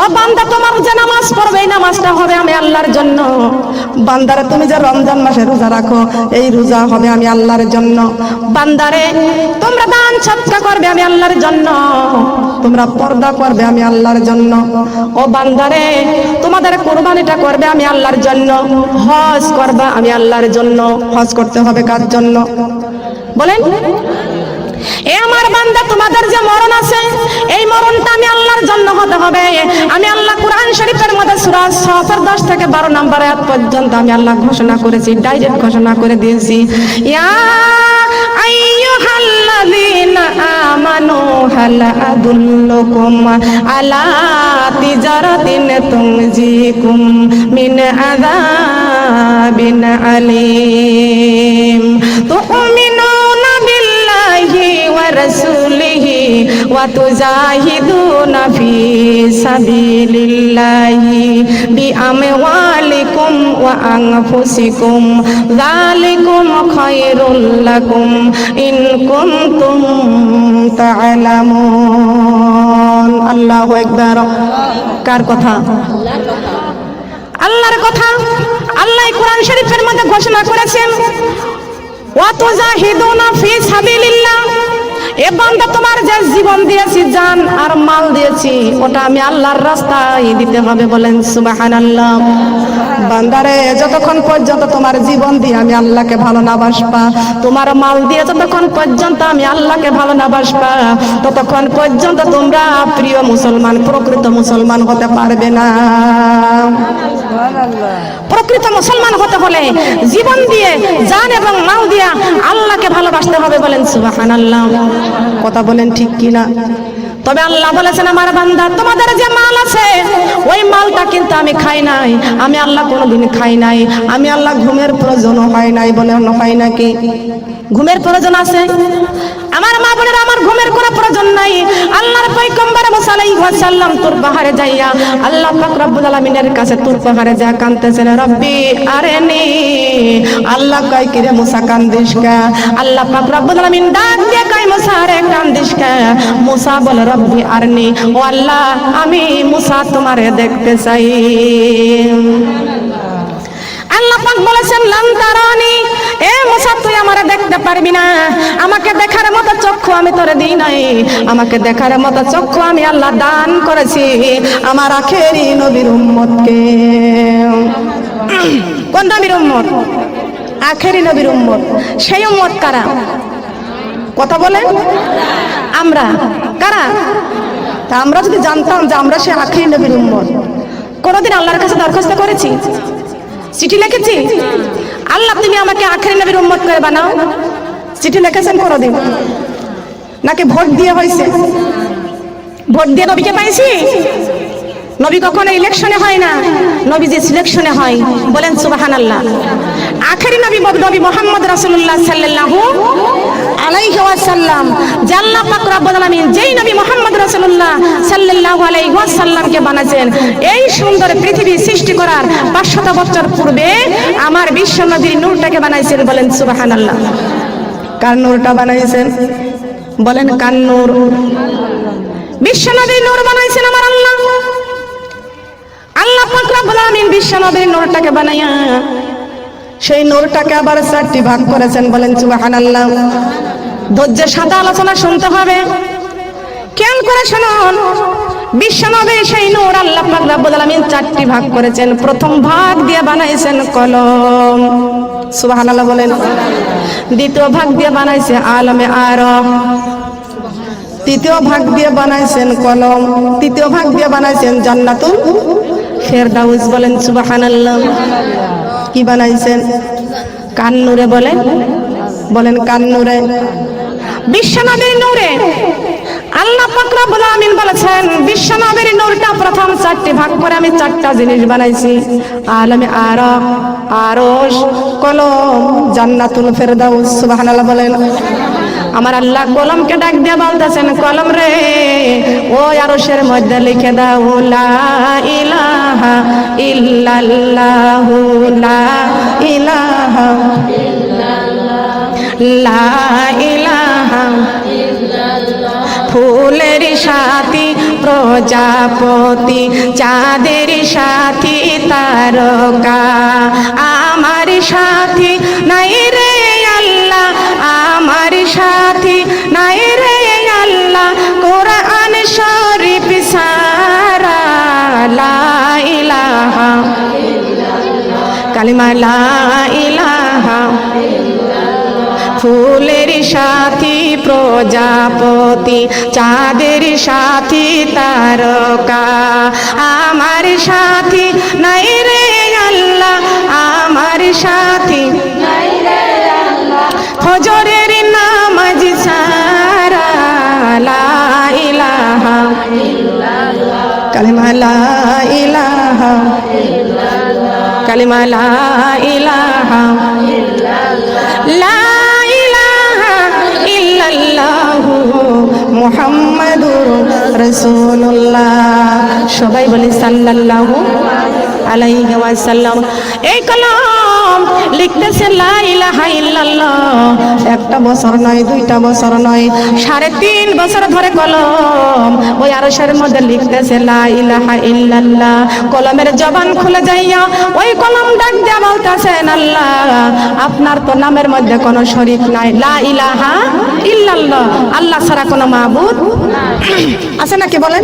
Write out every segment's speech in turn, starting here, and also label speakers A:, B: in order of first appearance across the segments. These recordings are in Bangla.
A: ও বান্দা তোমার যে নামাজ পড়বে এই নামাজটা হবে আমি আল্লাহর জন্য। বান্দারে তুমি যে রমজান মাসে রোজা রাখো এই রোজা হবে আমি আল্লাহর জন্য। বান্দারে তোমরা দান সদকা করবে আমি আল্লাহর জন্য, তোমরা পর্দা করবে আমি আল্লাহর জন্য। ও বান্দারে তোমাদের কুরবানিটা করবে আমি আল্লাহর জন্য, হজ করবা আমি আল্লাহর জন্য। হজ করতে হবে কার জন্য বলেন? এ আমার বান্দা তোমাদের যে মরণ আছে এই মরণটা আমি আল্লাহর জন্য হতে হবে। আমি আল্লাহ কোরআন শরীফের মধ্যে সূরা সফের 10 থেকে 12 নম্বর আয়াত পর্যন্ত আমি আল্লাহ ঘোষণা করেছি, ডাইরেক্ট ঘোষণা করে দিয়েছি, ইয়া আইয়ুহাল্লাযীনা আমানু হাল আদুল্লুকুম আলা তিজারাতিন তুনজিকুম মিন আযাবিন আলীম তুমিনুনা বিল্লাহি ওয়া রাসূলিহি ওয়া তুজাহিদুনা ফি সাবিলিল্লাহি বিআমওয়ালিকুম ওয়া আনফুসিকুম যালিকুম খায়রুল লাকুম ইন কুনতুম তা'লামুন। আল্লাহু আকবার। কার কথা? আল্লাহর কথা। আল্লাহ কোরআন শরীফের মধ্যে ঘোষণা করেছেন ওয়া তুজাহিদুনা ফি সাবিলিল্লাহ, এ বান্দা তোমার যে জীবন দিয়েছি, জান আর মাল দিয়েছি, ওটা আমি আল্লাহর রাস্তায় দিতে হবে। বলেন সুবহানাল্লাহ। বান্দারে যতক্ষণ পর্যন্ত তোমার জীবন দিয়ে আমি আল্লাহকে ভালো না বাসবা, তোমার মাল দিয়ে যতক্ষণ পর্যন্ত আমি আল্লাহকে ভালো না বাসবা, ততক্ষণ পর্যন্ত তোমরা প্রিয় মুসলমান, প্রকৃত মুসলমান হতে পারবে না। প্রকৃত মুসলমান হতে হলে জীবন দিয়ে, জান এবং মাল দিয়ে আল্লাহকে ভালোবাসতে হবে। বলেন সুবহানাল্লাহ। কথা বলেন ঠিক কিনা? তবে আল্লাহ বলেছেন আমার বান্দা তোমাদের যে মাল আছে ওই মালটা কিন্তু আমি খাই নাই, আমি আল্লাহ কোনোদিন খাই নাই। আমি আল্লাহ ঘুমের প্রয়োজন হয় নাই। বলে হয় নাকি? ঘুমের প্রয়োজন আছে? আমার মা বোনেরা, আমার ঘুমের কোনো প্রয়োজন নাই। আল্লাহর পয়গম্বর মুসা আলাইহিস সালাম তুর পাহাড়ে যাইয়া আল্লাহ পাক রব্বুল আলামিনের কাছে তুর পাহাড়ে যা কাঁদতেছেন, রব্বি আরেনি। আল্লাহ কয় কি রে মুসা কান্দিস কে? আল্লাহ পাক রব্বুল আলামিন ডাক দিয়ে কয় মুসা রে কান্দিস কে? মুসা বলে রব্বি আরনি, ও আল্লাহ আমি মুসা তোমারে দেখতে চাই। আল্লাহ পাক বলেছেন লান তারানি, এ মুসা তুই আমারে দেখতে পারবি না, আমাকে দেখার মতো চক্ষু আমি তোরে দিই নাই। আমাকে দেখার মতো চক্ষু আমি আল্লাহ দান করেছি আমার আখেরি নবীর উম্মতকে। কোন নবীর উম্মত? আখেরি নবীর উম্মত। সেই উম্মত কারা? কথা বলেন। আমরা কারা? তা আমরা যদি জানতাম যে আমরা সেই আখেরি নবীর উম্মত, কোনদিন আল্লাহর কাছে দরখাস্ত করেছি? চিঠি লিখেছি? আল্লাহ তুমি আমাকে আখেরি নবীর উম্মত করে বানাও, চিঠি লিখেছেন কোনদিন? নাকি ভোট দিয়ে হয়েছে? ভোট দিয়ে নবীকে পাইছি? নবী কখনো ইলেকশনে হয় না, নবী যে সিলেকশনে হয়। বলেন সুবহানাল্লাহ। আখেরি নবী নবী মুহাম্মদ রাসূলুল্লাহ সাল্লাল্লাহু আলাইহি ওয়াসাল্লাম, যে আল্লাহ পাক রব্বুল আলামিন যেই নবী মুহাম্মদ রাসূলুল্লাহ সাল্লাল্লাহু আলাইহি ওয়াসাল্লামকে বানাচ্ছেন, এই সুন্দর পৃথিবী সৃষ্টি করার 500 বছর পূর্বে আমার বিশ্ব নবীর নূরটাকে বানাইছেন। বলেন সুবহানাল্লাহ। কার নূরটা বানাইছেন? বলেন কার নূর? বিশ্ব নবীর নূর বানাইছেন আমার আল্লাহ। আল্লাহ পাক রব্বুল আলামিন বিশ্ব নবীর নূরটাকে বানাইয়া সেই নূরটাকে আবার 4টি ভাগ করেছেন। বলেন সুবহানাল্লাহ। ধৈর্যের সাথে আলোচনা শুনতে হবে, খেয়াল করে শুনুন। বিশ্ব নবীর সেই নূর আল্লাহ পাক রব্বুল আলামিন 4টি ভাগ করেছেন। প্রথম ভাগ দিয়ে বানাইছেন কলম। সুবহানাল্লাহ বলেন। দ্বিতীয় ভাগ দিয়ে বানাইছে আলমে আরব। তৃতীয় ভাগ দিয়ে বানাইছেন কলম। তৃতীয় ভাগ দিয়ে বানাইছেন জান্নাতুল ফেরদাউস। বলেন সুবহানাল্লাহ। কি বানাইছেন? কান নূরে। বলেন বলেন কান নূরে। বিশ্ব নবীর নূরে আল্লাহ পাক রব্বুল আলামিন বলেছেন বিশ্ব নবীর নূরটা প্রথম 4টি ভাগ করে আমি 4টা জিনিস বানাইছি। আলমে আরব, আরশ, কলম, জান্নাতুল ফেরদাউস। সুবহানাল্লাহ বলেন। আমার আল্লাহ কলমকে ডাক দিয়ে বলতেছেন, কলম রে ওই আরশের মধ্যে লিখে দাও লা ইলাহা ইল্লাল্লাহু লা ইলাহা ইল্লাল্লাহ লা ইলাহা ইল্লাল্লাহ। ফুলের সাথী প্রজাপতি চাঁদের সাথী তারকা আমার সাথী নাই রে আল্লাহ আমার সাথী নাই রে আল্লাহ কোরআন শরীফ সারা লা ইলাহা কালিমা লা ইলাহা ফুলের সাথী প্রজাপতি চাঁদের সাথী তারকা আমার সাথী নাই রে আল্লাহ আমার সাথী নাই রে আল্লাহ ফজরের নামাজ সারা লা ইলাহা ইল্লাল্লাহ কালিমা লা ইলাহা ইল্লাল্লাহ কালিমা লা ইলাহা ইল্লাল্লাহ মুহাম্মাদুর রাসূলুল্লাহ সবাই বলি সাল্লাল্লাহু আলাইহি ওয়াসাল্লাম। এই কলম লিখতেছে লা ইলাহা ইল্লাল্লাহ, একটা বছর নয়, দুইটা বছর নয়, 3.5 বছর ধরে কলম ওই আরশের মধ্যে লিখতেছে লা ইলাহা ইল্লাল্লাহ। কলমের জবান খুলে যাইয়া ওই কলম ডাক দিয়া বলতেছেন আল্লাহ আপনার তো নামের মধ্যে কোনো শরীক নাই, লা ইলাহা ইল্লাল্লাহ, আল্লাহ ছাড়া কোনো মাবুদ আছে নাকি বলে?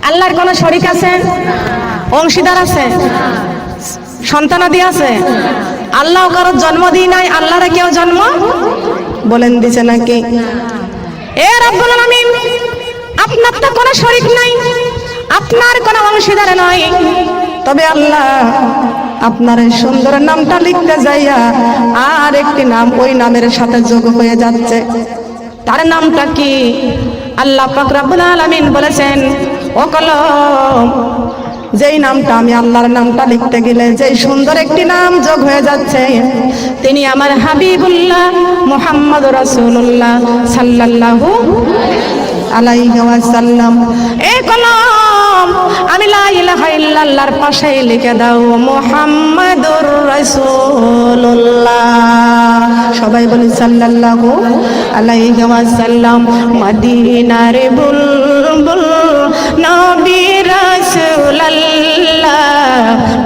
A: আল্লাহর কোনো শরীক আছে? অংশীদার আছে? সন্তানাদি আছে? আল্লাহ কারো জন্ম দিই নাই, আল্লাহরে কেউ জন্ম বলেন দিছে নাকি? এ রব্বুল আলামিন আপনার তো কোনো শরীক নাই, আপনার কোনো অংশীদার নয়, তবে আল্লাহ আপনার এই সুন্দর নামটা লিখতে যাইয়া আর একটি নাম ওই নামের সাথে যোগ হয়ে যাচ্ছে। তার নামটা কি? আল্লাহ পাক রব্বুল আলামিন বলেছেন ও কলম যেই নামটা আমি আল্লাহর নামটা লিখতে গেলে যেই সুন্দর একটি নাম যোগ হয়ে যাচ্ছে তিনি আমার হাবিবুল্লাহ মুহাম্মদুর রাসূলুল্লাহ সাল্লাল্লাহু আলাইহি ওয়াসাল্লাম। এই কলম আমি লা ইলাহা ইল্লাল্লাহর পাশে লিখে দাও মুহাম্মাদুর রাসূলুল্লাহ, সবাই বলি সাল্লাল্লাহু আলাইহি ওয়াসাল্লাম। মদিনার বুলবুল নবী রাসূলুল্লাহ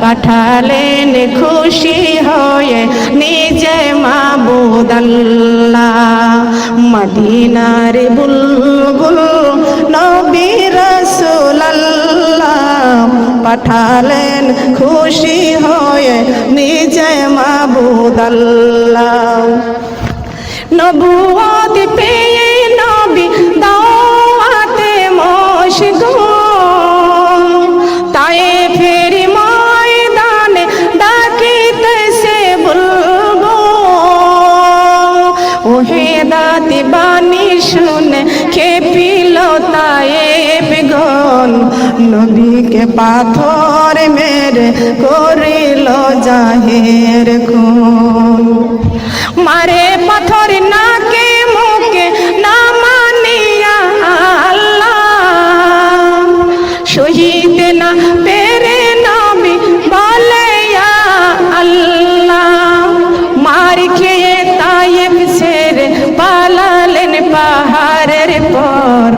A: পাঠালেন খুশি হয়ে নিজে মাবুদ আল্লাহ। মদিনার বুলবুল নবী রাসূলুল্লাহ পাঠালেন খুশি হয়ে নিজে মাবুদ আল্লাহ। নবুয়ত পেয়ে নবী দাওয়াতে মশগুল, তায়েফের ময়দানে ডাকিতেছে বুলবুল। ওহেদাত বাণী শুনে খেপিল তায়েফগণ, নবীকে পাথর মেরে করিল জাহের খুন। মারে পাথর নাকে মুখে না মানিয়া আল্লাহ, শহীদ না পেরে নবী বলে ইয়া আল্লাহ। মার খেয়ে তায়েফ ছেড়ে পালালেন পাহাড়ের পর,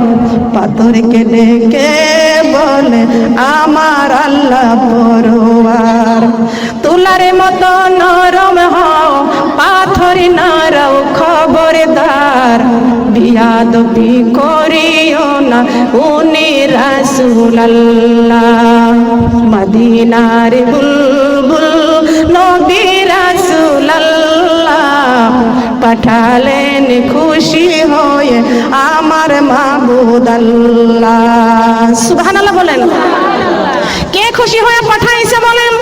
A: পাথরকে ডেকে বলে আমার আল্লাহ পরওয়ার। তুলার মতো নরম হও পাথর নারাও খবরদার, বিয়াদবি করিও না উনি রাসূলুল্লাহ। মদিনার বুলবুল নবী রাসূলুল্লাহ পাঠালেন খুশি হয়ে আমার মাবুদ আল্লাহ। সুবহানাল্লাহ বলেন। কে খুশি হয়ে পাঠাইছে বলেন?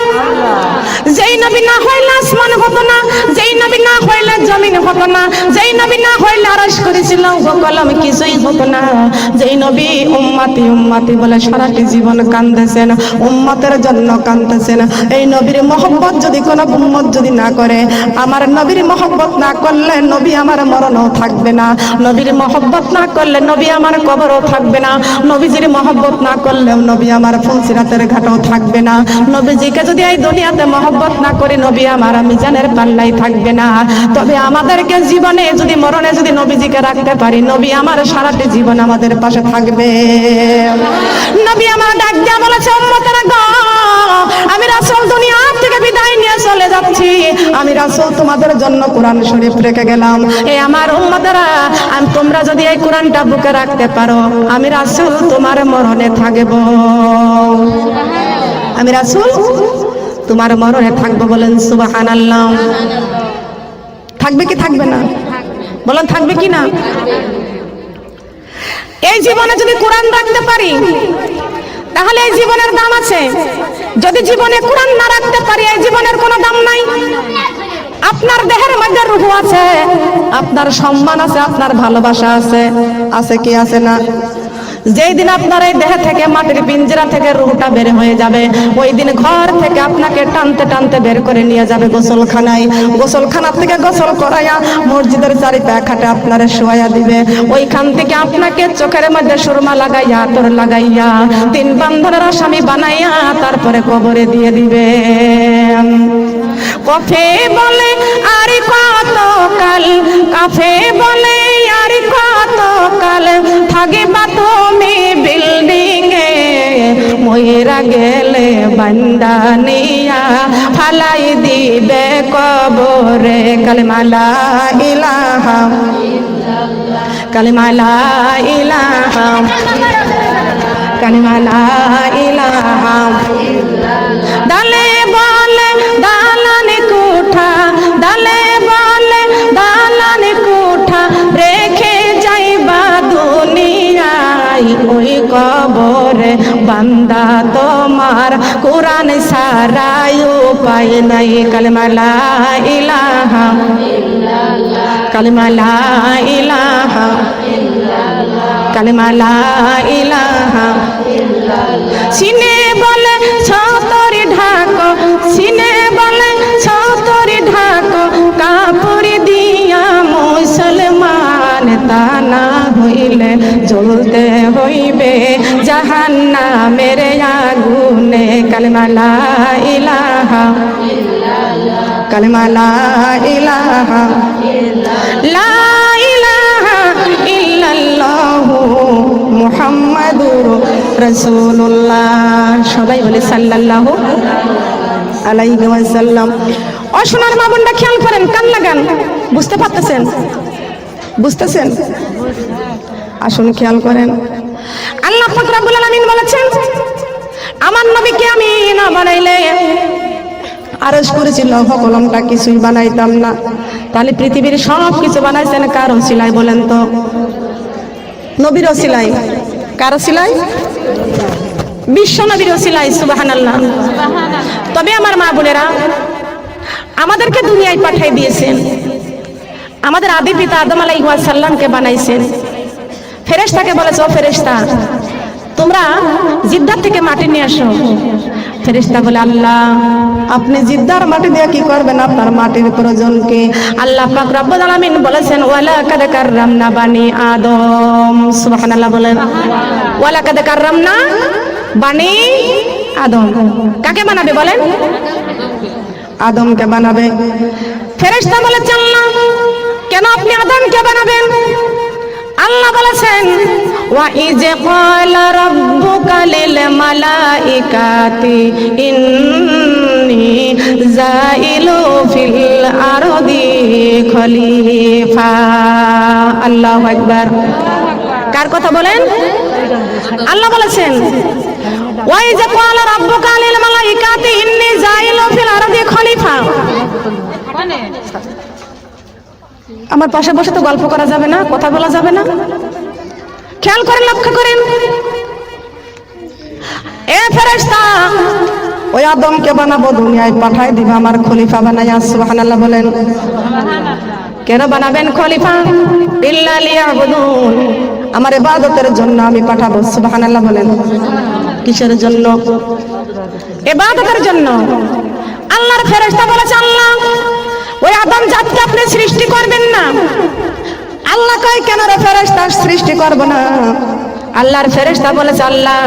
A: যেই নবী না হইলে আসমান হতো না, যেই নবী না হইলে জমিন হতো না, যেই নবী না হইলে আরশ করেছিল কলম কিছুই হতো না। যেই নবী উম্মতি উম্মতি বলে সারাটি জীবন কাঁদতেছেন, উম্মতের জন্য কাঁদতেছেন। এই নবীর মহব্বত যদি কোনো উম্মত যদি না করে, আমার নবীর মহব্বত না করলে নবী আমার মরণও থাকবে না, নবীর মহব্বত না করলে নবী আমার কবরও থাকবে না, নবীজির মহব্বত না করলেও নবী আমার ফুলসিরাতের হাতের ঘাটও থাকবে না। নবীজিকে যদি এই দুনিয়াতে মহব্বত না করি, নবী আমার মিজানের পাল্লাই থাকবে না। তবে আমাদেরকে জীবনে যদি মরণে যদি নবীজিকে রাখতে পারি, নবী আমার সারাটি জীবন আমাদের পাশে থাকবে। নবী আমার ডাক দিয়া বলেছে, উম্মতেরা গো, আমি রাসূল দুনিয়া থেকে বিদায় নিয়ে চলে যাচ্ছি। আমি রাসূল তোমাদের জন্য কোরআন শরীফ রেখে গেলাম। এই আমার উম্মতেরা, তোমরা যদি এই কোরআনটা বুকে রাখতে পারো, আমি রাসূল তোমার মরণে থাকব। আমি রাসূল তোমার মরণে থাকবো। বলেন সুবহানাল্লাহ। থাকবে কি থাকবে না? বলেন থাকবে কি না? এই জীবনে যদি কোরআন রাখতে পারি, তাহলে এই জীবনের দাম আছে। যদি জীবনে কোরআন না রাখতে পারি, এই জীবনের কোনো দাম নাই। আপনার দেহের মধ্যে রূহ আছে, আপনার সম্মান আছে, আপনার ভালোবাসা আছে, আছে কি আছে না? যেই দিন আপনার এই দেহ থেকে, মাটির পিঞ্জরা থেকে রূহটা বের হয়ে যাবে, ওই দিন ঘর থেকে আপনাকে টানতে টানতে বের করে নিয়ে যাবে গোসলখানায়। গোসলখানা থেকে গোসল করাইয়া মসজিদের চারিপাশে খাটে আপনারে শোয়া দিবে। ওইখান থেকে আপনাকে চোখের মধ্যে সুরমা লাগাইয়া, আতর লাগাইয়া, 3 বান্ধনের আসামি বানাইয়া তারপরে কবরে দিয়ে দিবে। কফে বলে আর কত কাল, কাফে বলে আর কত কাল, থাকিবা তুমি বিল্ডিং এ, মইরা গেলে বান্দা নিয়া ফালাই দিবে কবরে। কালিমা লা ইলাহা ইল্লাল্লাহ, কালিমা লা ইলাহা, কালিমা লা ইলাহা ইল্লাল্লাহ। দালে বলে দালানে কোঠা, দালে বলে দালানে কোঠা, রেখে যাইবা দুনিয়ায় ওই কবরে বান্দা তোমার, কোরআন ছাড়াই উপায় নাই। কালিমা লা ইলাহা ইল্লাল্লাহ, কালিমা লা ইলাহা ইল্লাল্লাহ, কালিমা লা ইলাহা ইল্লাল্লাহ। সিনে বলে ছতরি ঢাকো, সিনে বলে ছতরি ঢাকো, কাপড় দিয়া মুসলমান, তা না হইলে জ্বলতে হইবে জাহান্নামের আগুনে। কালিমা লা ইলাহা ইল্লাল্লাহ, কালিমা লা ইলাহা ইল্লাল্লাহ, লা ইলাহা ইল্লাল্লাহু মুহাম্মাদুর রাসূলুল্লাহ। সবাই বলে সাল্লাল্লাহু আলাইহি ওয়াসাল্লাম। ও সোনার মা বোনরা, খেয়াল করেন, কান লাগান। বুঝতে পারতেছেন? বুঝতেছেন? আসুন খেয়াল করেন। আল্লাহ পাক রব্বুল আলামিন বলেছেন, আমার নবীকে আমি না বানাইলে আরশ করেছি, লৌহ কলমটা কিছুই বানাইতাম না। তাহলে পৃথিবীর সব কিছু বানাইছেন কার ওসিলায় বলেন তো? নবীর ওসিলায়। কার ওসিলায়? বিশ্ব নবীর ওসিলায়। সুবহানাল্লাহ। তবে আমার মা বোনেরা, আমাদেরকে দুনিয়ায় পাঠিয়ে দিয়েছেন, আমাদের আদি পিতা আদম আলাইহিস সালামকে বানাইছেন। ফেরেশতাকে বলেছে, ও ফেরেশতা, তোমরা জিদ্দার থেকে মাটি নিয়ে আসো। ফেরেশতা বলে, আল্লাহ আপনি জিদ্দার মাটি দিয়ে কি করবেন? আপনার মাটির প্রয়োজন কি? আল্লাহ পাক রব্বুল আলামিন বলেছেন, ওয়ালা কাদ কাররামনা বানি আদম। সুবহানাল্লাহ বলেন। ওয়ালা কাদ কাররামনা বানি আদম। কাকে বানাবে বলেন? আদমকে বানাবে। ফেরেশতা বলেছেন, আল্লাহ কেন আপনি আদমকে বানাবেন? আল্লাহ বলেছেন, ওয়া ইজ ক্বালা রাব্বুকা লিল মালাইকাতি ইন্নী জাইলু ফিল আরদি খলিফা। আল্লাহু আকবার। কার কথা বলেন? আল্লাহ বলেছেন, ওয়া ইজ ক্বালা রাব্বুকা লিল মালাইকাতি ইন্নী জাইলু ফিল আরদি খলিফা। আমার পাশে বসে তো গল্প করা যাবে না, কথা বলা যাবে না। খেয়াল করেন, লক্ষ্য করেন। এ ফেরেশতা, ওই আদমকে বানাবো, দুনিয়ায় পাঠাই দিবা আমার খলিফা বানাইয়া। সুবহানাল্লাহ বলেন। কেন বানাবেন খলিফা? ইল্লা লিয়াবুদুন, আমার ইবাদতের জন্য আমি পাঠাবো। সুবহানাল্লাহ বলেন। কিসের জন্য? ইবাদতের জন্য। আল্লাহর ফেরেশতা বলেছে, আল্লাহ ওই আদম জাতকে আপনি সৃষ্টি করবেন না। আল্লাহ কয়, কেন রে ফেরেশতা সৃষ্টি করব না? আল্লাহর ফেরেশতা বলেছে, আল্লাহ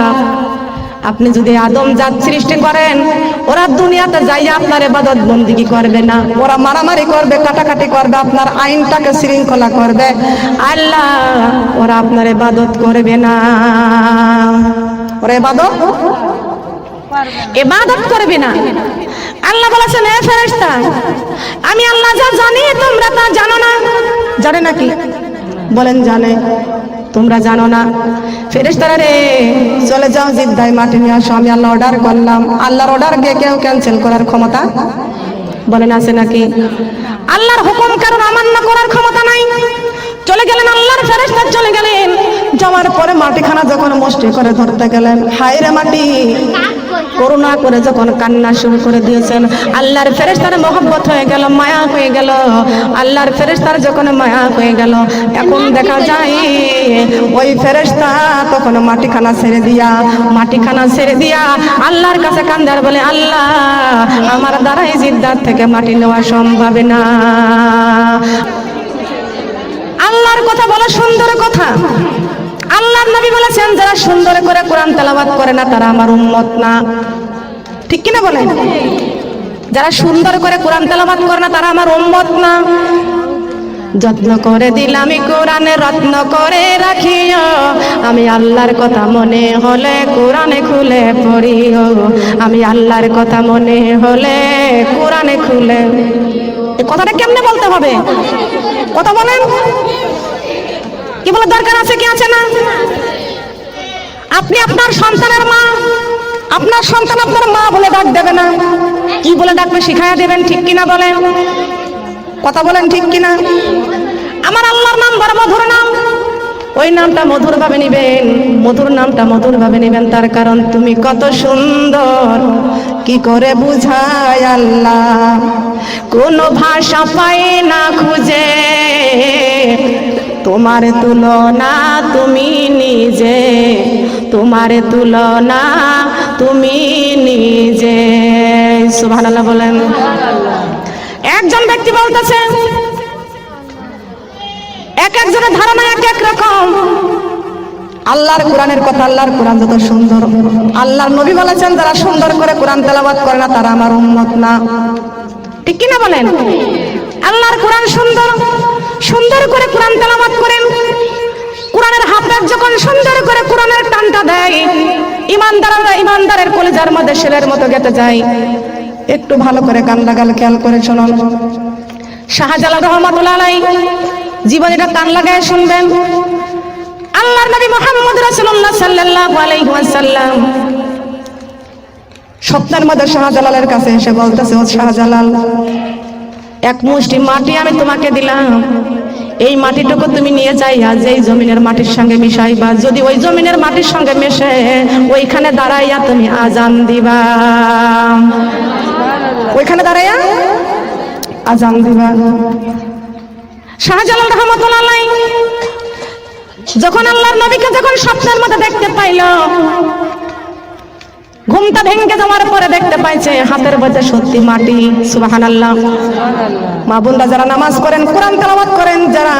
A: আপনি যদি আদম জাত সৃষ্টি করেন, ওরা দুনিয়াতে যাইয়া আপনার ইবাদত বন্দেগী করবে না, ওরা মারামারি করবে, কাটাকাটি করবে, আপনার আইনটাকে শৃঙ্খলা করবে। আল্লাহ ওরা আপনার ইবাদত করবে না, ওরা ইবাদত করবে না। আল্লাহ বলেছেন, হে ফেরেশতা, আমি আল্লাহ যা জানি তোমরা তা জানো না। জানে নাকি? বলেন জানে। তোমরা জানো না। ফেরেশতারা রে, চলে যাও, জিদ্দায় মাটি নিয়ে আসো, আমি আল্লাহ অর্ডার করলাম। আল্লাহর অর্ডারকে কেউ ক্যান্সেল করার ক্ষমতা বলেন আছে নাকি? আল্লাহর হুকুম কারণ অমান্য করার ক্ষমতা নাই। চলে গেলেন আল্লাহর ফেরেশতা, চলে গেলেন। যাওয়ার পরে মাটিখানা যখন মুষ্টি করে ধরতে গেলেন, হায় রে মাটি, করুণা করে যখন কান্না শুরু করে দিয়েছেন, আল্লাহর ফেরেশতার মহব্বত হয়ে গেল, মায়া হয়ে গেল। আল্লাহর ফেরেশতার যখন মায়া হয়ে গেল, এখন দেখা যায় ওই ফেরেশতা তখন মাটিখানা ছেড়ে দিয়া আল্লাহর কাছে কান্দার বলে, আল্লাহ আমার দ্বারাই জিদ্দার থেকে মাটি নেওয়া সম্ভব না। আল্লাহর কথা বলা সুন্দর কথা। আল্লাহর নবী বলেছেন, যারা সুন্দর করে কোরআন তেলাওয়াত করে না তারা আমার উম্মত না। ঠিক কিনা বলেন? যারা সুন্দর করে কোরআন তেলাওয়াত করে না তারা আমার উম্মত না। যত্ন করে দিলাম কোরআনে, রত্ন করে রাখিও, আমি আল্লাহর কথা মনে হলে কোরআনে খুলে পড়িও, আমি আল্লাহর কথা মনে হলে কোরআনে খুলে। এই কথাটা কেমনে বলতে হবে? কথা বলেন। কি বলে দরকার আছে কি আছে না? আপনি আপনার সন্তানের মা, আপনার সন্তান আপনার মা বলে ডাক দেবে না, কি বলে ডাকবে শিখাইয়া দেবেন। ঠিক কিনা বলেন? কথা বলেন ঠিক কিনা? আমার আল্লাহর নাম বড় মধুর নাম, ওই নামটা মধুর ভাবে নিবেন, মধুর নামটা মধুর ভাবে নিবেন। তার কারণ তুমি কত সুন্দর, কি করে বুঝায় আল্লাহ, কোন ভাষা পাই না খুঁজে, তোমার তুলনা তুমি নিজে, তোমার তুলনা তুমি নিজে। সুবহানাল্লাহ বলেন। একজন ব্যক্তি বলতেছে, এক একজনের ধারণা এক এক রকম। আল্লাহর কোরআনের কথা, আল্লাহর কোরআন যত সুন্দর, আল্লাহর নবী বলেছেন, যারা সুন্দর করে কোরআন তেলাওয়াত করে না তারা আমার উম্মত না। ঠিক কিনা বলেন? আল্লাহর কোরআন সুন্দর, সুন্দর করে কোরআন তেলাওয়াত করেন। কোরআনের হাফেজ যখন সুন্দর করে কোরআনের টানটা দেয়, ইমানদাররা ইমানদারের কলিজার মধ্যে শেলের মতো গেঁথে যায়। একটু ভালো করে কান লাগাল, খেয়াল করে শুনুন। শাহজালাল রহমাতুল্লাহ আলাইহি জীবনীটা কান লাগায় শুনবেন। আল্লাহর নবী মুহাম্মদ রাসূলুল্লাহ সাল্লাল্লাহু আলাইহি ওয়াসাল্লাম স্বপ্নের মধ্যে শাহজালালের কাছে এসে বলতেছে, ও শাহজালাল, এক মুষ্টি মাটি আমি তোমাকে দিলাম, এই মাটিটুকু তুমি নিয়ে যাইয়া যেই জমিনের মাটির সঙ্গে মিশাইবা, যদি ওই জমিনের মাটির সঙ্গে মেশে ওইখানে দাঁড়াইয়া তুমি আজান দিবা, ওইখানে দাঁড়াইয়া আজান দিবা। শাহজালাল রহমাতুল্লাহ আলাইহি যখন আল্লাহর নবীকে যখন স্বপ্নের মধ্যে দেখতে পাইল, ঘুমটা ভেঙে যাওয়ার পরে দেখতে পাইছে হাতের মধ্যে সত্যি মাটি। সুবহানাল্লাহ। মা বোনরা যারা নামাজ করেন, কোরআন তেলাওয়াত করেন, যারা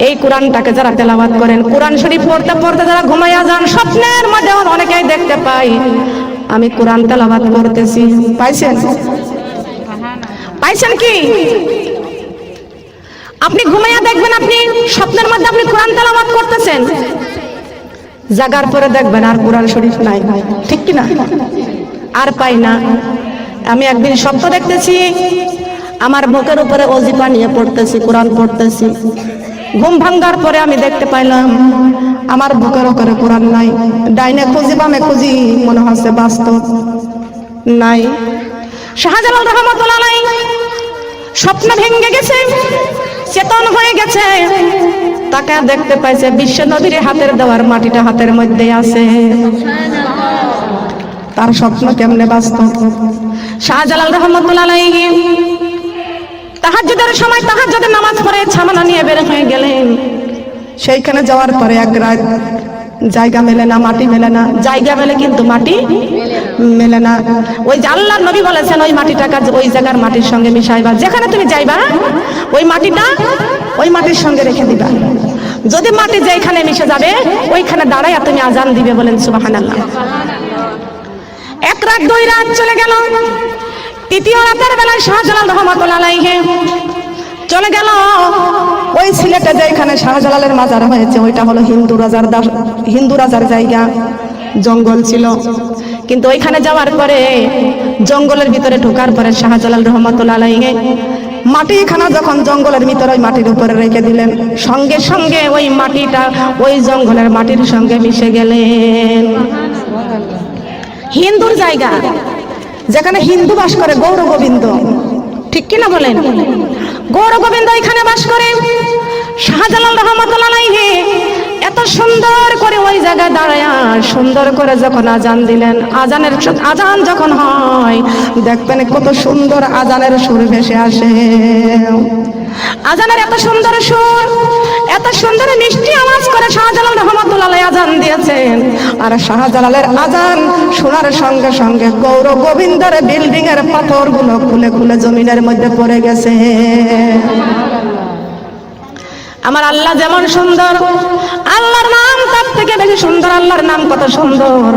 A: এই কোরআনটাকে যারা তেলাওয়াত করেন, কোরআন শরীফ পড়তে পড়তে যারা ঘুমাইয়া যান, স্বপ্নের মধ্যে অনেকেই দেখতে পাই আমি কোরআন তেলাওয়াত করতেছি। পাইছেন? পাইছেন কি? আপনি ঘুমাইয়া দেখবেন আপনি স্বপ্নের মধ্যে আপনি কোরআন তেলাওয়াত করতেছেন, জাগার পরে দেখবেন আর কোরআন শরীফ নাই। ঠিক কিনা? আর পাই না। আমি একদিন স্বপ্ন দেখতেছি, আমার বুকের উপরে ওজিফা নিয়ে পড়তেছি, কোরআন পড়তেছি। ঘুম ভাঙ্গার পরে আমি দেখতে পাইলাম আমার বুকের উপরে কোরআন নাই। ডাইনে খুঁজি বামে খুঁজি, মনে হচ্ছে বাস্তব নাই। শাহজালাল রহমাতুল্লাহ আলাইহি স্বপ্ন ভেঙে গেছে, চেতন হয়ে গেছে, তাকে দেখতে পাইছে বিশ্ব নবীর হাতের দেওয়ার মাটিটা হাতের মধ্যে আছে। তার স্বপ্ন কেমনে বাস্তব। শাহজালাল রহমাতুল্লাহ আলাইহি তাহাজ্জুদের সময় তাহাজ্জুদের নামাজ পড়ে ছামানা নিয়ে বের হয়ে গেলেন। সেইখানে যাওয়ার পরে এক রাত জায়গা মেলে না, মাটি মেলে না। জায়গা মেলে কিন্তু মাটি মেলে না। ওই যে আল্লাহর নবী বলেছেন, ওই মাটিটাকে ওই জায়গার মাটির সঙ্গে মিশাইবা, যেখানে তুমি যাইবা ওই মাটিটা ওই মাটির সঙ্গে রেখে দিবা। যদি মাটি যেখানে মিশে যাবে ওইখানে দাঁড়াইয়া তুমি আজান দিবে। বলেন সুবহানাল্লাহ। 1 রাত 2 রাত চলে গেল। তৃতীয় রাতের বেলায় শাহজালাল রহমাতুল্লাহ আলাইহি চলে গেল ওই সিলেটে যেখানে শাহজালালের মাজার হয়েছে ওইটা হলো হিন্দু রাজার জায়গা, জঙ্গল ছিল। কিন্তু ওইখানে যাওয়ার পরে জঙ্গলের ভিতরে ঢোকার পরে শাহজালাল রহমাতুল্লাহ আলাইহি মাটিখানা যখন জঙ্গলের ভিতরে ওই মাটির উপরে রেখে দিলেন, সঙ্গে সঙ্গে ওই মাটিটা ওই জঙ্গলের মাটির সঙ্গে মিশে গেলেন। হিন্দুর জায়গা, যেখানে হিন্দু বাস করে, গৌর গোবিন্দ, ঠিক কিনা বলেন? গৌর গোবিন্দ এখানে বাস করে। শাহজালাল রহমাতুল্লাহ আলাইহি এত সুন্দর করে ওই জায়গায় দাঁড়ায় সুন্দর করে যখন আজান দিলেন, আজান যখন হয় দেখবেন কত সুন্দর আজানের সুর ভেসে আসে। আজানের এত সুন্দর সুর, এত সুন্দর মিষ্টি আওয়াজ করে শাহজালাল রহমাতুল্লাহ আলাইহি আজান দিয়েছেন। আর শাহজালালের আজান শোনার সঙ্গে সঙ্গে গৌর গোবিন্দের বিল্ডিং এর পাথরগুলো খুলে খুলে জমিনের মধ্যে পড়ে গেছে। আমার আল্লাহ যেমন সুন্দর, আল্লাহর নাম তার থেকে বেশি সুন্দর। আল্লাহর নাম কত সুন্দর,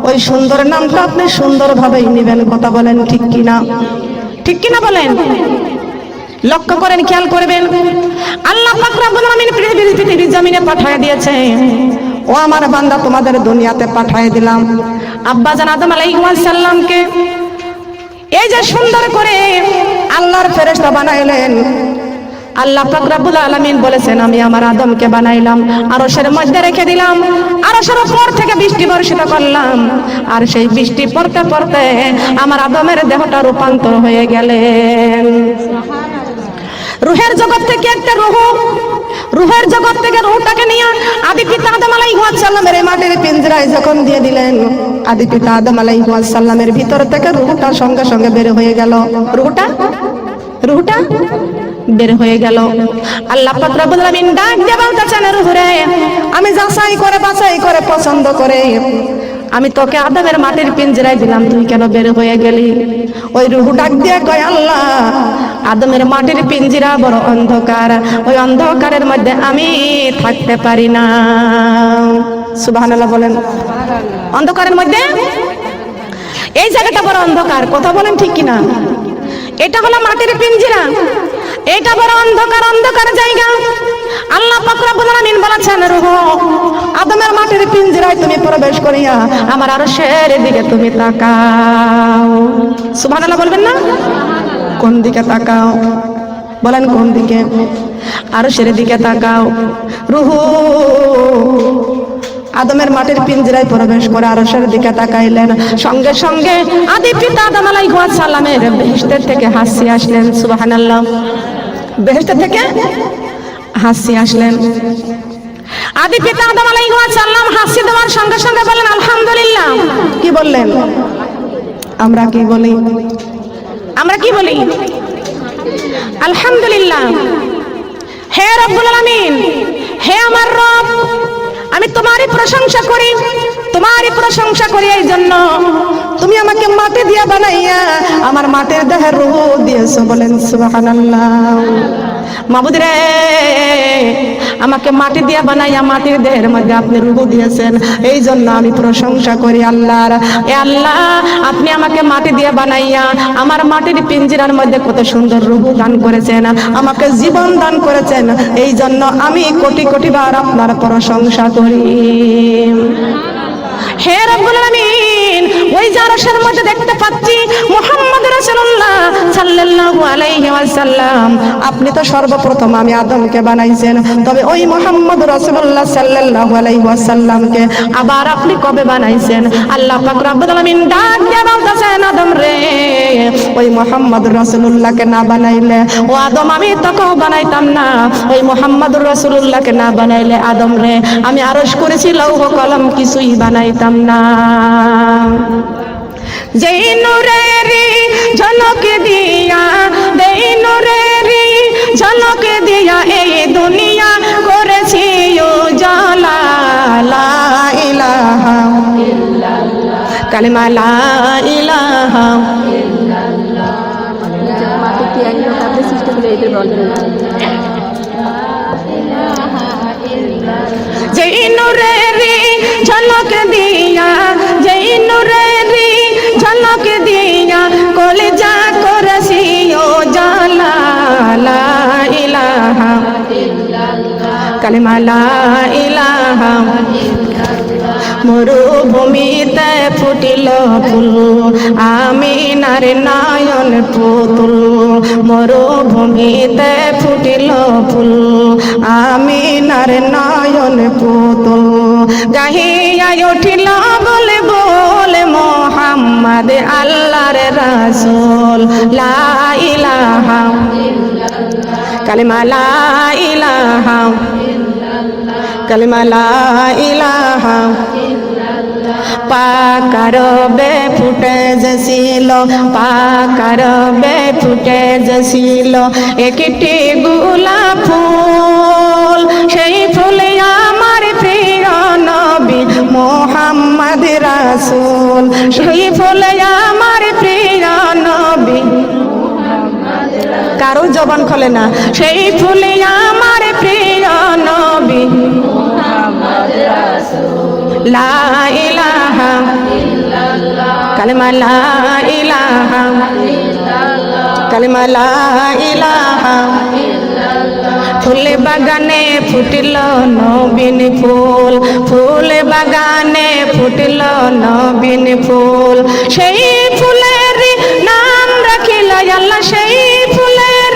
A: ওই সুন্দর নামটা আপনি সুন্দরভাবেই নেবেন। কথা বলেন ঠিক কিনা? ঠিক কিনা বলেন? লক্ষ্য করেন, খেয়াল করবেন। আল্লাহ পাক রব্বুল আলামিন পৃথিবীর জমিনে পাঠিয়ে দিয়েছে। ও আমার বান্দা, তোমাদের দুনিয়াতে পাঠিয়ে দিলাম। আব্বাজান আদম আলাইহিস সালামকে এই যে সুন্দর করে আল্লাহর ফেরেশতা বানাইলেন। আল্লাহ পাক রব্বুল আলামিন বলেছেন, আমি আমার আদমকে বানাইলাম, আরশের মধ্যে রেখে দিলাম, আরশের উপর থেকে বৃষ্টি বর্ষিত করলাম। আর সেই বৃষ্টি পড়তে পড়তে আমার আদমের দেহটা রূপান্তর হয়ে গেলেন। রূহের জগৎ থেকে একটা রূহের জগৎ থেকে রূহটাকে নিয়ে আদি পিতা আদম আলাইহিস সালামের মাটির পিঞ্জরায় যখন দিয়ে দিলেন, আদি পিতা আদম আলাইহিস সালামের ভিতর থেকে রূহটা সঙ্গে সঙ্গে বের হয়ে গেল। রূহটা বের হয়ে গেল। আল্লাহ পাক রব্বুল আলামিন ডাক দিয়ে বলতেছেন, রূহরে আমি যাচাই করে বাছাই করে পছন্দ করে আমি তোকে আদমের মাটির পিঞ্জরায় দিলাম, তুই কেন বের হয়ে গেলি? ওই রূহ ডাক দিয়ে কয়, আল্লাহ আদমের মাটির পিঞ্জরা বড় অন্ধকার, ওই অন্ধকারের মধ্যে আমি থাকতে পারি না। সুবহানাল্লাহ বলেন। অন্ধকারের মধ্যে এই জায়গাটা বড় অন্ধকার। কথা বলেন ঠিক কিনা? এটা হলো মাটির পিঞ্জরা, এটা বড় অন্ধকার জায়গা। আল্লাহ পাক রব্বুল আলামিন বলেছেন, রূহ আদমের মাটির পিঞ্জরায় তুমি প্রবেশ করিয়া আমার আরশের দিকে তুমি তাকাও। সুবহানাল্লাহ বলবেন না? কোন দিকে তাকাও? বলেন কোন দিকে? আরশের দিকে তাকাও। রূহ আদমের মাটির পিঞ্জরায় প্রবেশ করে আরশের দিকে তাকাইলেন। সঙ্গে সঙ্গে আদি পিতা আদম আলাইহিস সালামের বেহেশতের থেকে হাসি আসলেন। সুবহানাল্লাহ। বেহেশতের থেকে হাসি আসলেন। আদি পিতা আদম আলাইহিস সালাম হাসি দেওয়ার সঙ্গে সঙ্গে বলেন, আলহামদুলিল্লাহ। কি বললেন? আমরা কি বলি? আলহামদুলিল্লাহ। হে রব্বুল আলামিন, হে আমার রব, আমি তোমারই প্রশংসা করি এই জন্য তুমি আমাকে মাটি দিয়ে বানাইয়া আমার মাটির দেহে রূহ দিয়েছো। বলেন সুবহানাল্লাহ। মাবুদ রে, আমাকে মাটি দিয়ে বানাইয়া মাটির দেহের মধ্যে আপনি রূহ দিয়েছেন, এই জন্য আমি প্রশংসা করি আল্লাহর। এ আল্লাহ, আপনি আমাকে মাটি দিয়ে বানাইয়া আমার মাটির পিঞ্জরার মধ্যে কত সুন্দর রূহ দান করেছেন, আমাকে জীবন দান করেছেন, এই জন্য আমি কোটি কোটি বার আপনার প্রশংসা করি। হে রব্বুল আলামিন, ওই যে আরশের মধ্যে দেখতে পাচ্ছি মুহাম্মদ রাসূলুল্লাহ সাল্লাল্লাহু আলাইহি ওয়াসাল্লাম। আপনি তো সর্বপ্রথম আমি আদমকে বানাইছেন, তবে ওই মুহাম্মদ রাসূলুল্লাহ সাল্লাল্লাহু আলাইহি ওয়াসাল্লামকে আবার আপনি কবে বানাইছেন? আল্লাহ পাক রব্বুল আলামিন ডাক দিয়ে বলতেছেন, আদম রে, ওই মুহাম্মদ রাসূলুল্লাহকে না বানাইলে ও আদম আমি তোকে বানাইতাম না। ওই মুহাম্মদ রাসূলুল্লাহকে না বানাইলে আদম রে আমি আরশ করেছি লৌহ কলম কিছুই বানাইতাম না। যেই নূরেরি ঝলক দিয়া, দেই নূরেরি ঝলক দিয়া এই দুনিয়া করেছি উজালা। লা ইলাহা ইল্লাল্লাহ, কালিমা লা ইলাহা ইল্লাল্লাহ। মাটি কি এক লোক আপনি সৃষ্টি করে এটা বলেন, যেই নূরেরি ঝলক দিয়া, যেই নূরেরি ঝলক চোখ দিয়া কলিজা করেছি ও জালা লা ইলাহা কালিমা লা ইলাহা মরুভূমিতে ফুটিল ফুল আমিনার নয়ন পুতুল মরুভূমিতে ফুটিল ফুল আমিনার নয়ন পুতুল গাহিয়া উঠিল বলে বলে মোহাম্মদ আল্লাহর রাসূল লা ইলাহা কালিমা লা ইলাহা কালিমা লা ইলাহা পাকারবে ফুটে যেছিল পাকারবে ফুটে যেছিল একটি গোলাপ ফুল সেই ফুলে আমার প্রিয় নবী মোহাম্মদ রাসূল সেই ফুলে আমার প্রিয় নবী কারো জবান খোলে না সেই ফুলে আমার প্রিয় নবী মোহাম্মদ রাসূল লা ইলাহা ইল্লাল্লাহ কালিমা লা ইলাহা ইল্লাল্লাহ কালিমা লা ইলাহা ইল্লাল্লাহ ফুল বাগানে ফুটিল নবীন ফুল ফুল বাগানে ফুটিল নবীন ফুল সেই ফুলের নাম রাখিল আল্লাহ সেই ফুলের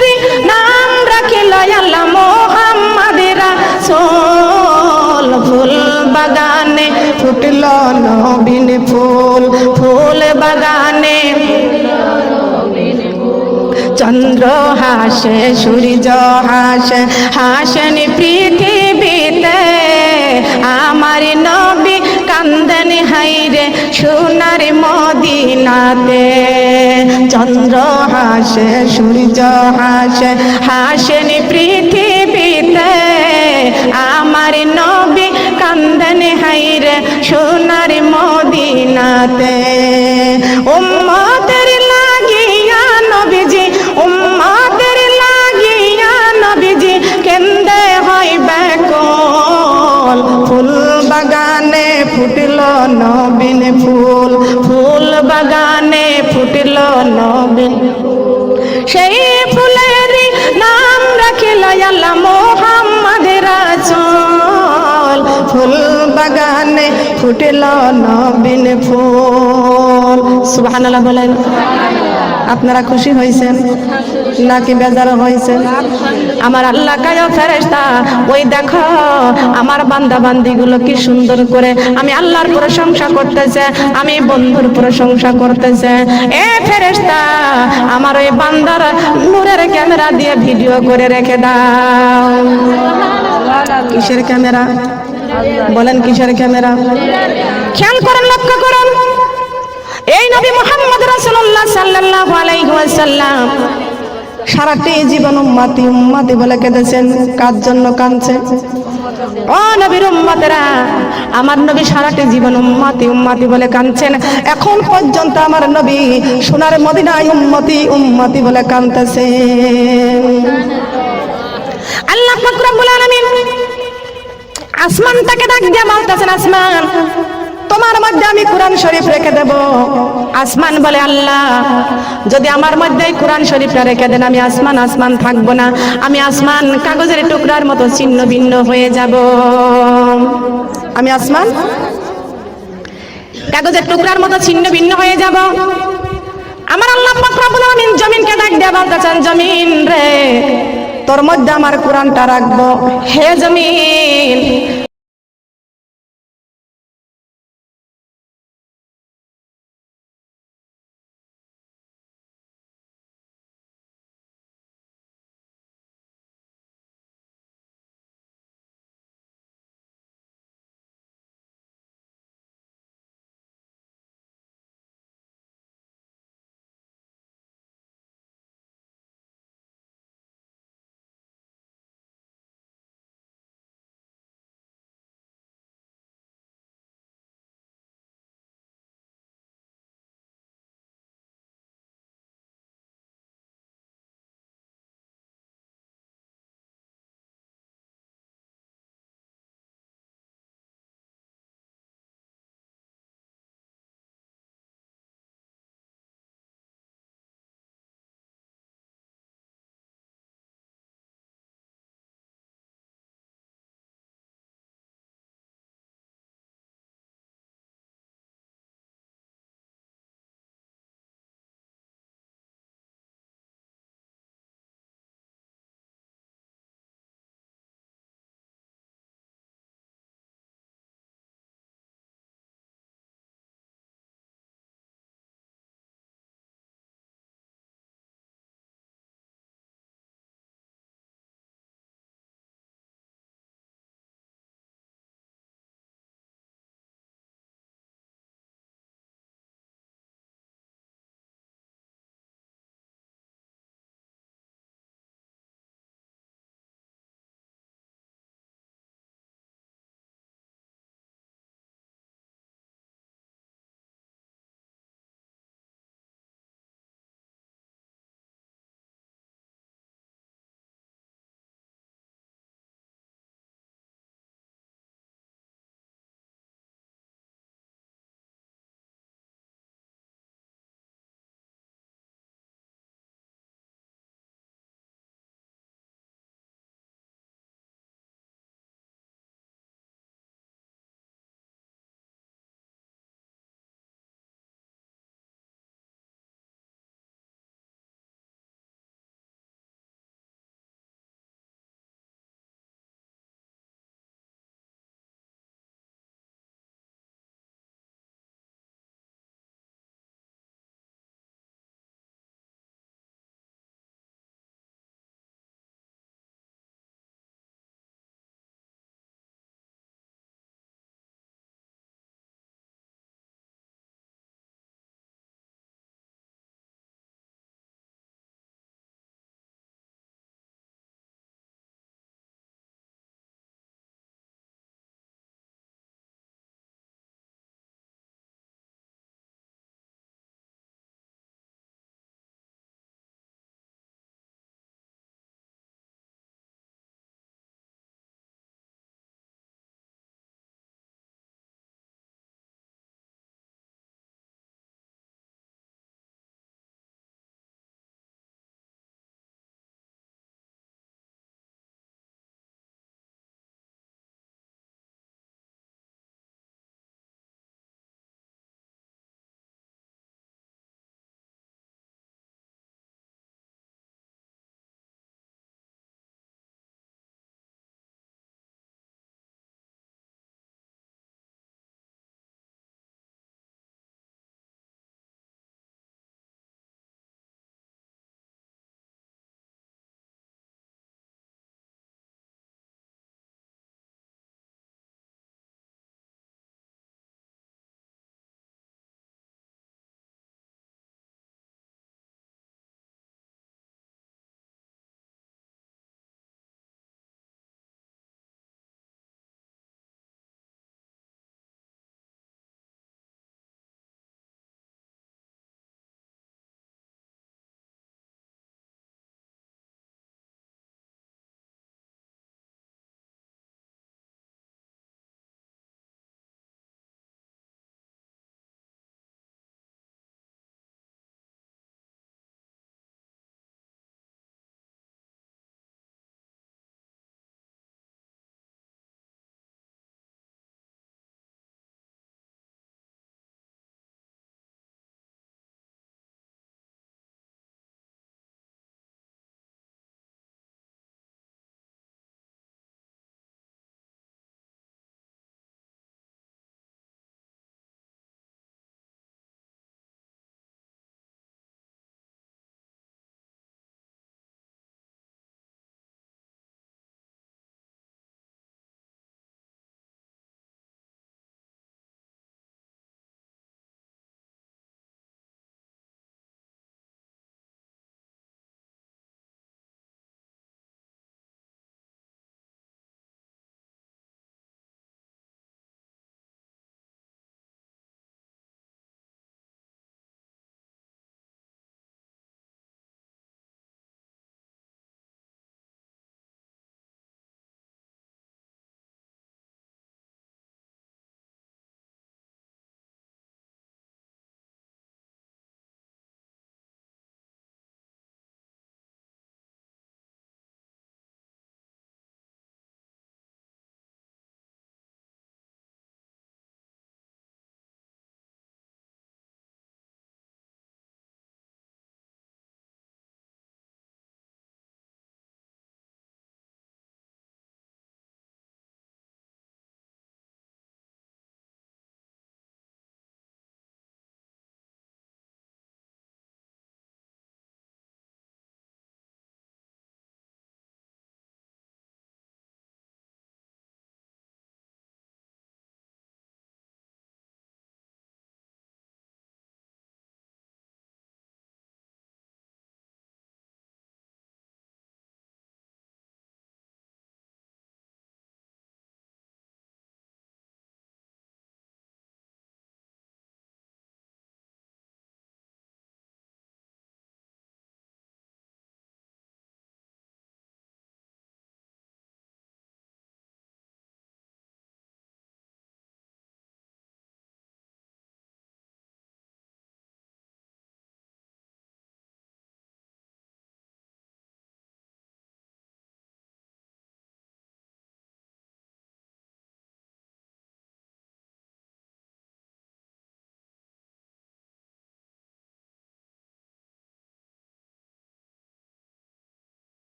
A: নাম রাখিল আল্লাহ মোহাম্মদ রাসূল ফুল বাগানে ফুটিল নবীন ফুল ফুল বাগানে চন্দ্র হাসে সূর্য হাসে হাসেন পৃথিবীতে আমার নবী কান্দেন হাইরে সোনার মদিনাতে চন্দ্র হাসে সূর্য হাসে হাসেন পৃথিবীতে আমার নবী কান্দেন হাইরে সোনার মদিনাতে উম্মতের লাগিয়া নবীজি উম্মতের লাগিয়া নবীজি কেন্দে হয় ব্যাকুল ফুল বাগানে ফুটিল নবীন ফুল ফুল বাগানে ফুটিল নবীন সেই ফুলের নাম রাখিল আল্লাহ মোহাম্মদ রাসূল ফুল বাগানে ফুটিল নবীন ফুল সুবহানাল্লাহ বলেন আপনারা খুশি হয়েছেন নাকি বেজার হয়েছেন আমার আল্লাহ কায় ফেরেশতা ওই দেখো আমার বান্দা বান্দিগুলো কি সুন্দর করে আমি আল্লাহর প্রশংসা করতেছে আমি বন্ধুর প্রশংসা করতেছে এ ফেরেশতা আমার ওই বান্দার নূরের ক্যামেরা দিয়ে ভিডিও করে রেখে দাও কিসের ক্যামেরা বলেন কিসের ক্যামেরা খেয়াল করেন লক্ষ্য করুন এই নবী মুহাম্মদ রাসূলুল্লাহ সাল্লাল্লাহু আলাইহি ওয়াসাল্লাম সারাটি জীবন উম্মতি উম্মতি বলে কেঁদেছেন কার জন্য কাঁদছে ও নবীর উম্মতেরা আমার নবী সারাটি জীবন উম্মতি উম্মতি বলে কাঁদছেন এখন পর্যন্ত আমার নবী সোনার মদিনায় উম্মতি উম্মতি বলে কাঁদতেছে আল্লাহ পাক রব্বুল আলামিন আসমানটাকে ডাক দিয়ে বলতেছেন আসমান তোমার মধ্যে আমি কোরআন শরীফ রেখে দেব আসমান বলে আল্লাহ যদি আমার মধ্যে কোরআন শরীফটা রেখে দেন আমি আসমান আসমান থাকবো না আমি আসমান কাগজের টুকরার মতো ছিন্ন ভিন্ন হয়ে যাব আমি আসমান কাগজের টুকরার মতো ছিন্ন ভিন্ন হয়ে যাব আমার আল্লাহ পাক রব্বুল আলামিন জমিনকে ডাক দিয়ে বলতেছেন জমিন রে তোর মধ্যে আমার কোরআনটা রাখবো হে জমিন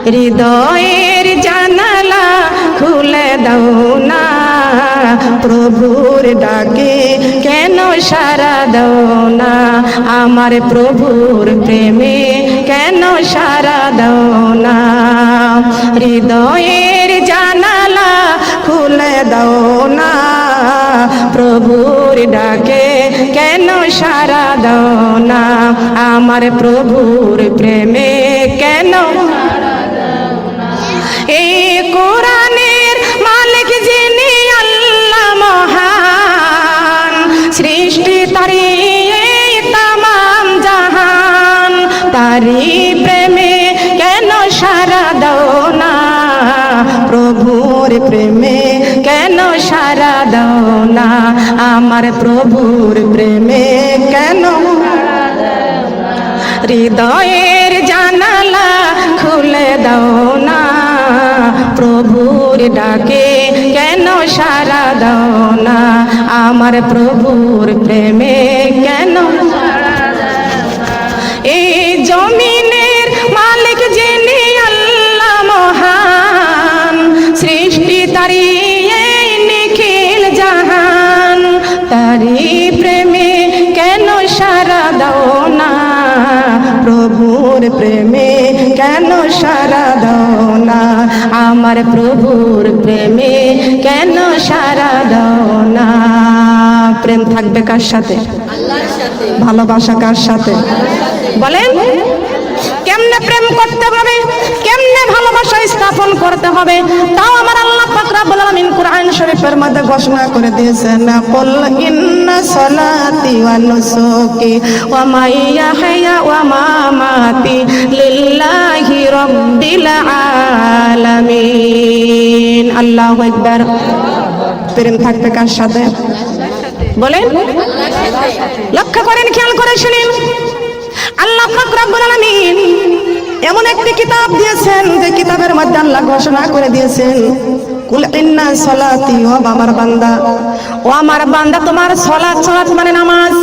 A: হৃদয়ের জানালা খুলে দাও না, প্রভুর ডাকে কেন সাড়া দাও না, আমার প্রভুর প্রেমে কেন সাড়া দাও না। হৃদয়ের জানালা খুলে দাও না, প্রভুর ডাকে কেন সাড়া দাও না, আমার প্রভুর প্রেমে কেন। এই কোরআনের মালিক যিনি আল্লাহ মহান, সৃষ্টি তারি তামাম জাহান, তারি প্রেমে কেন সাড়া দাও না, প্রভুর প্রেমে কেন সাড়া দাও না, আমার প্রভুর প্রেমে কেন। হৃদয়ের জানালা খুলে দাও না, প্রভুর ডাকে কেন সাড়া দাও না, আমার প্রভুর প্রেমে কেন। এই জমিনের মালিক যিনি আল্লাহ মহান, সৃষ্টি তারি নিখিল জাহান, তারি প্রেমে কেন সাড়া দাও না, প্রভুর প্রেমে কেন সাড়া দাও না, আমার প্রভুর প্রেমে কেন সাড়া দাও না। প্রেম থাকবে কার সাথে? ভালোবাসা কার সাথে? বলেন কেমনে প্রেম করতে হবে, কেমনে ভালোবাসা স্থাপন করতে হবে, তাও আমার আল্লাহ পাক রব্বুল আলামিন কোরআন শরীফের মধ্যে ঘোষণা করে দিয়েছেন, কুল ইন্না সালাতি ওয়া নুসুকি ওয়া মাইয়াহিয়া ওয়া মামাতি লিল্লাহি রাব্বিল আলামিন। আল্লাহু আকবার। প্রেম থাকবে কার সাথে? বলেন লক্ষ্য করেন, খেয়াল করে শুনেন। আল্লাহ পাক রব্বুল আলামিন এমন একটি কিতাব দিয়েছেন যে কিতাবের মধ্যে আল্লাহ ঘোষণা করে দিয়েছেন, কুল ইন্না সালাতি, ও আমার বান্দা, ও আমার বান্দা তোমার সালাত, সালাত মানে নামাজ।